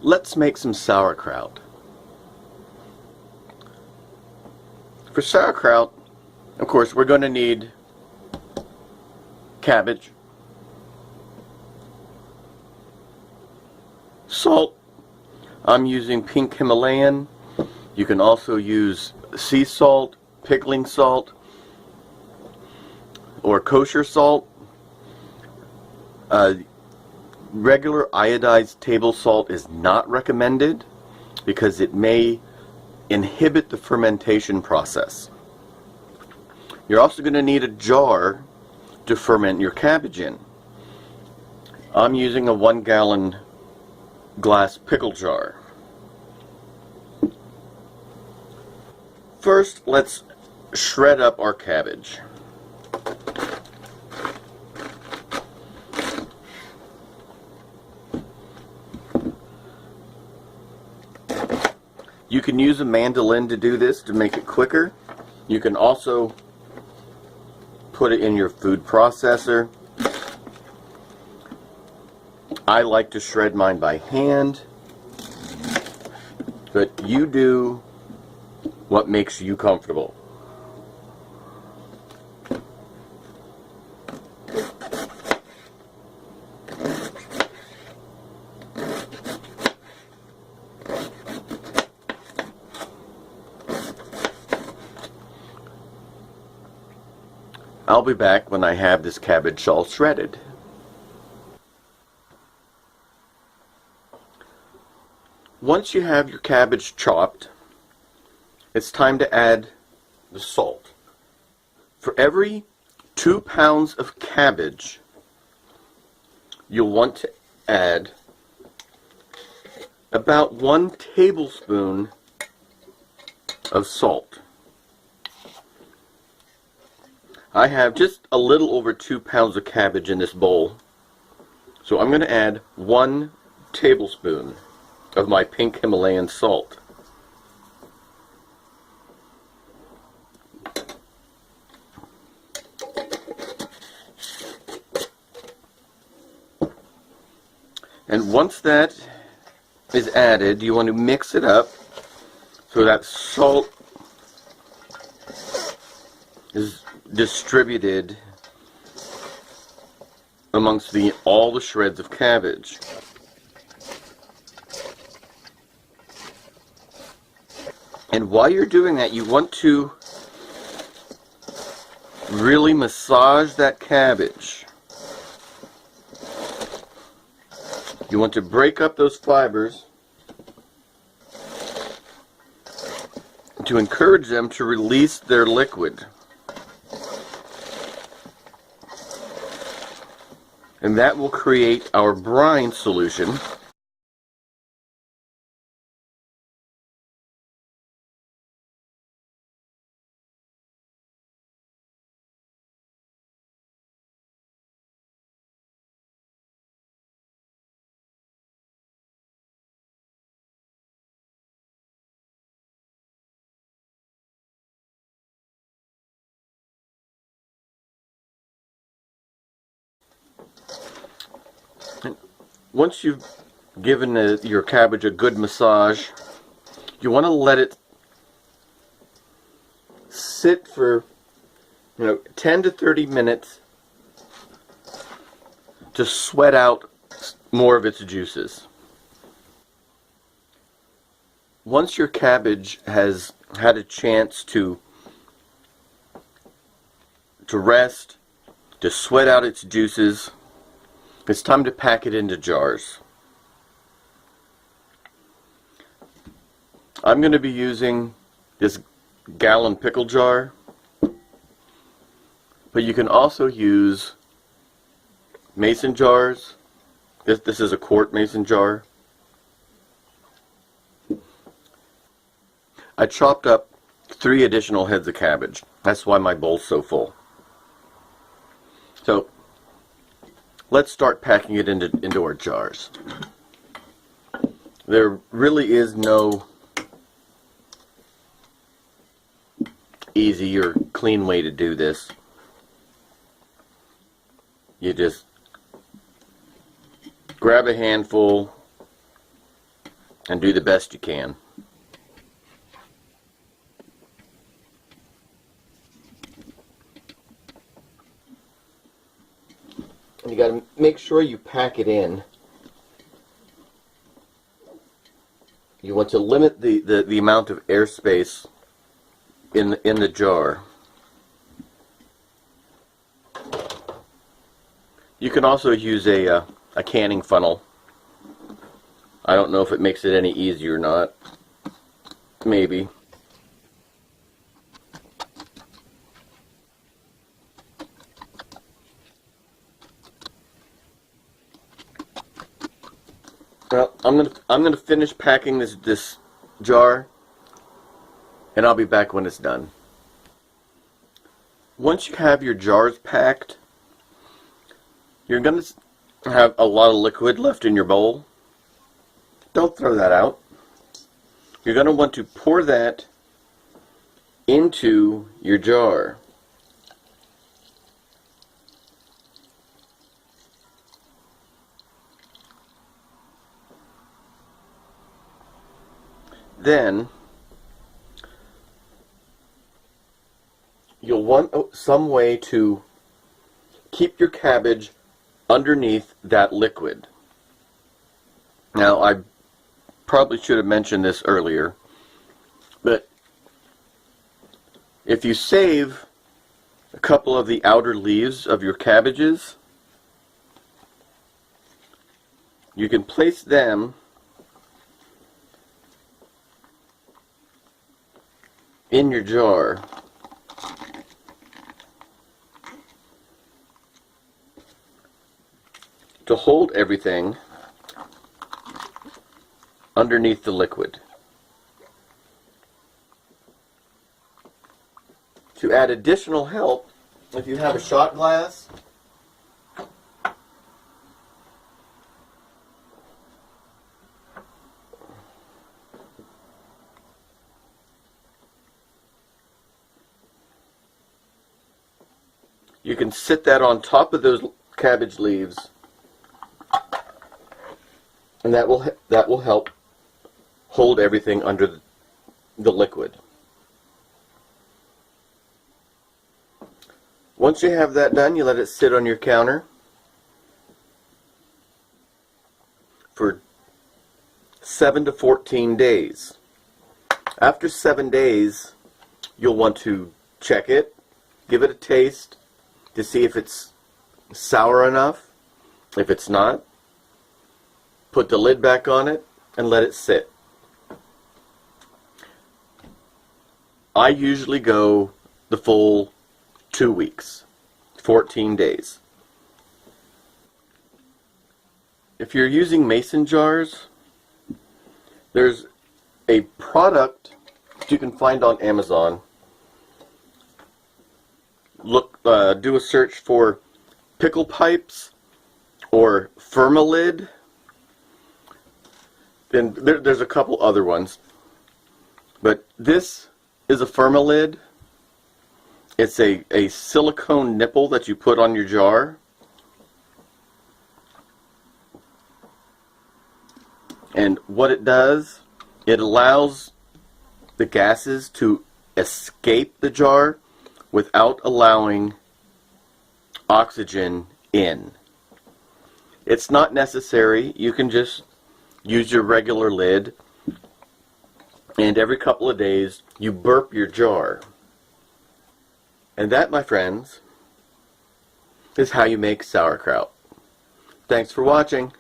Let's make some sauerkraut. For sauerkraut, of course, we're going to need cabbage, salt. I'm using pink Himalayan. You can also use sea salt, pickling salt, or kosher salt. Regular iodized table salt is not recommended because it may inhibit the fermentation process. You're also going to need a jar to ferment your cabbage in. I'm using a 1-gallon glass pickle jar. First, let's shred up our cabbage. You can use a mandolin to do this to make it quicker. You can also put it in your food processor. I like to shred mine by hand, but you do what makes you comfortable. I'll be back when I have this cabbage all shredded. Once you have your cabbage chopped, it's time to add the salt. For every 2 pounds of cabbage, you'll want to add about 1 tablespoon of salt. I have just a little over 2 pounds of cabbage in this bowl, so I'm going to add 1 tablespoon of my pink Himalayan salt. And once that is added, you want to mix it up so that salt is distributed amongst all the shreds of cabbage. And while you're doing that, you want to really massage that cabbage. You want to break up those fibers to encourage them to release their liquid. And that will create our brine solution. Once you've given your cabbage a good massage, you want to let it sit for 10 to 30 minutes to sweat out more of its juices. Once your cabbage has had a chance to rest, to sweat out its juices, it's time to pack it into jars. I'm going to be using this gallon pickle jar, but you can also use mason jars. This is a quart mason jar. I chopped up 3 additional heads of cabbage. That's why my bowl's so full. So let's start packing it into our jars. There really is no easy or clean way to do this. You just grab a handful, and do the best you can. And you got to make sure you pack it in. You want to limit the amount of airspace in the jar. You can also use a canning funnel. I don't know if it makes it any easier or not. Maybe. Well, I'm gonna finish packing this jar, and I'll be back when it's done. Once you have your jars packed, you're gonna have a lot of liquid left in your bowl. Don't throw that out. You're gonna want to pour that into your jar. Then you'll want some way to keep your cabbage underneath that liquid. Now, I probably should have mentioned this earlier, but if you save a couple of the outer leaves of your cabbages, you can place them in your jar. To hold everything underneath the liquid. To add additional help, if you have a shot glass, you can sit that on top of those cabbage leaves, and that will help hold everything under the liquid. Once you have that done, you let it sit on your counter for 7 to 14 days. After 7 days, you'll want to check it, give it a taste to see if it's sour enough. If it's not, put the lid back on it and let it sit. I usually go the full 2 weeks, 14 days. If you're using mason jars, there's a product you can find on Amazon. Do a search for pickle pipes or Firmalid. And there's a couple other ones, but this is a Firmalid. It's a silicone nipple that you put on your jar. And what it does, it allows the gases to escape the jar without allowing oxygen in. It's not necessary. You can just use your regular lid, and every couple of days you burp your jar. And that, my friends, is how you make sauerkraut. Thanks for watching.